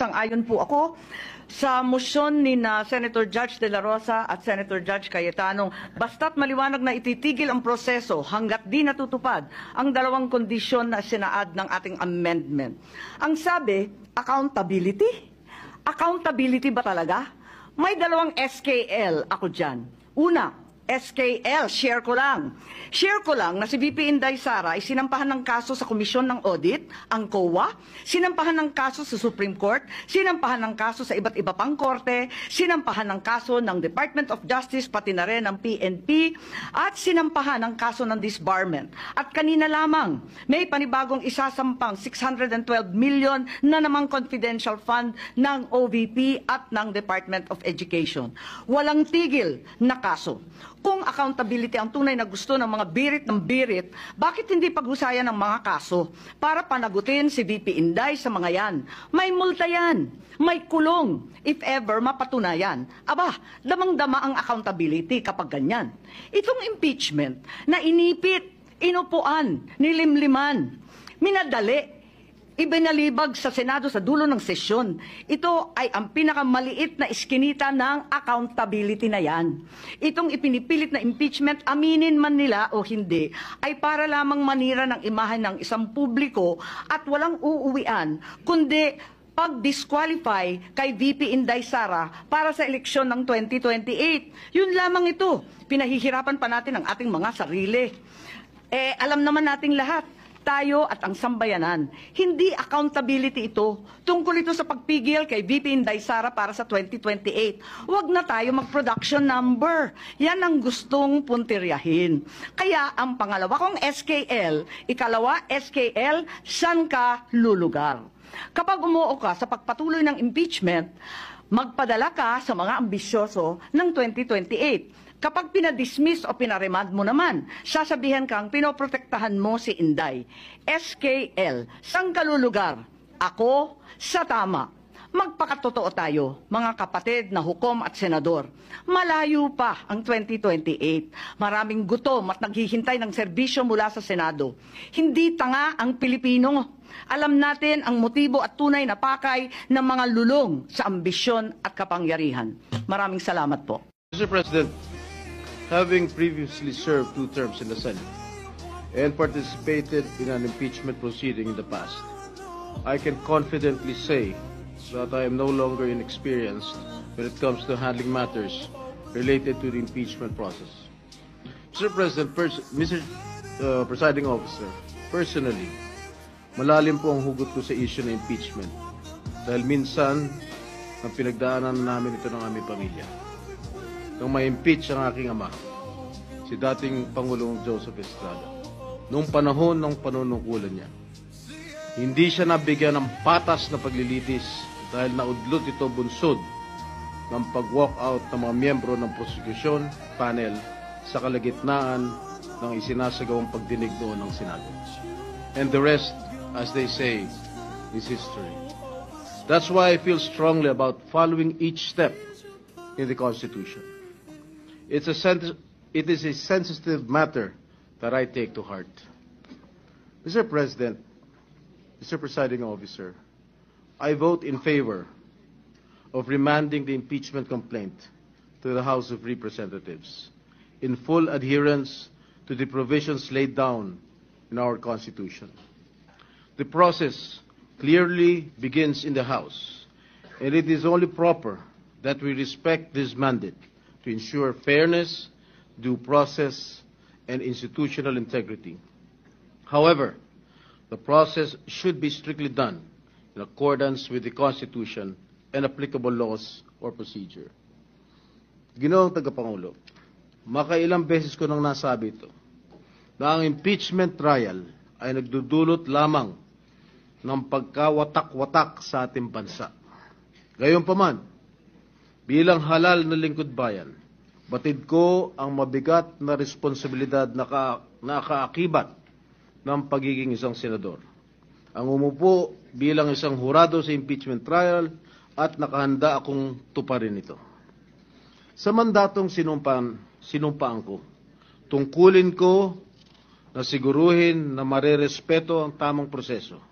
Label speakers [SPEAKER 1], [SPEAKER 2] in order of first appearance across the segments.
[SPEAKER 1] sang-ayon po ako sa motion ni Senator Judge De La Rosa at Senator Judge Cayetano, basta't maliwanag na ititigil ang proseso hanggat di natutupad ang dalawang kondisyon na sinaad ng ating amendment. Ang sabi, accountability? Accountability ba talaga? May dalawang SKL ako dyan. Una, SKL, share ko lang. Share ko lang na si VP Inday Sara ay sinampahan ng kaso sa Komisyon ng Audit, ang COA, sinampahan ng kaso sa Supreme Court, sinampahan ng kaso sa iba't iba pang korte, sinampahan ng kaso ng Department of Justice, pati na rin ng PNP, at sinampahan ng kaso ng disbarment. At kanina lamang, may panibagong isasampang 612 million na namang confidential fund ng OVP at ng Department of Education. Walang tigil na kaso. Kung accountability ang tunay na gusto ng mga birit ng birit, bakit hindi paghusayan ng mga kaso para panagutin si VP Inday sa mga yan? May multa yan, may kulong, if ever mapatunayan. Aba, damang-dama ang accountability kapag ganyan. Itong impeachment na inipit, inupuan, nilimliman, minadali, ibinalibag sa Senado sa dulo ng sesyon. Ito ay ang pinakamaliit na iskinita ng accountability na yan. Itong ipinipilit na impeachment, aminin man nila o hindi, ay para lamang manira ng imahe ng isang publiko at walang uuwian, kundi pag-disqualify kay VP Inday Sara para sa eleksyon ng 2028. Yun lamang ito. Pinahihirapan pa natin ang ating mga sarili. Alam naman nating lahat, tayo at ang sambayanan. Hindi accountability ito. Tungkol ito sa pagpigil kay VP Inday Sara para sa 2028. Huwag na tayo mag-production number. Yan ang gustong puntiryahin. Kaya ang pangalawa kong SKL, ikalawa SKL, saan ka lulugar? Kapag umuo ka sa pagpatuloy ng impeachment, magpadala ka sa mga ambisyoso ng 2028. Kapag pinadismiss o pinaremand mo naman, sasabihan kang pinoprotektahan mo si Inday. SKL, saan ka lulugar? Ako sa tama. Magpakatotoo tayo, mga kapatid na hukom at senador. Malayo pa ang 2028. Maraming gutom at naghihintay ng serbisyo mula sa Senado. Hindi tanga ang Pilipino. Alam natin ang motibo at tunay na pakay ng mga lulong sa ambisyon at kapangyarihan. Maraming salamat po.
[SPEAKER 2] Mr. President, having previously served 2 terms in the Senate and participated in an impeachment proceeding in the past, I can confidently say that I am no longer inexperienced when it comes to handling matters related to the impeachment process. Mr. President, Mr. Presiding Officer, personally, malalim po ang hugot ko sa issue ng impeachment dahil minsan ang pinagdaanan namin ito ng aming pamilya. Nung ma-impeach ang aking ama, si dating Pangulong Joseph Estrada, noong panahon ng panunungkulan niya, hindi siya nabigyan ng patas na paglilitis dahil naudlot ito bunsod ng pag-walk out ng mga miyembro ng prosecution panel sa kalagitnaan ng isinasagawang pagdinig doon ng Senado. And the rest, as they say, is history. That's why I feel strongly about following each step in the Constitution. It is a sensitive matter that I take to heart. Mr. President, Mr. Presiding Officer, I vote in favor of remanding the impeachment complaint to the House of Representatives in full adherence to the provisions laid down in our Constitution. The process clearly begins in the House, and it is only proper that we respect this mandate to ensure fairness, due process, and institutional integrity. However, the process should be strictly done in accordance with the Constitution and applicable laws or procedure. Ginoong Tagapangulo, makailang beses ko nang nasabi ito, na ang impeachment trial ay nagdudulot lamang ng pagkawatak-watak sa ating bansa. Gayunpaman, bilang halal na lingkod bayan, batid ko ang mabigat na responsibilidad na kaakibat ng pagiging isang senador. Ang umupo bilang isang hurado sa impeachment trial at nakahanda akong tuparin ito. Sa mandatong sinumpaan ko, tungkulin ko na siguruhin na marerespeto ang tamang proseso.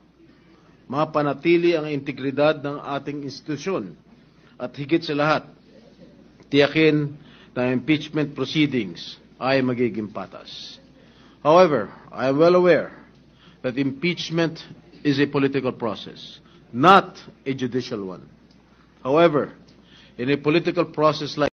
[SPEAKER 2] mapanatili ang integridad ng ating institusyon at higit sa lahat, tiyakin na impeachment proceedings ay magiging patas. However, I am well aware that impeachment is a political process, not a judicial one. However, in a political process like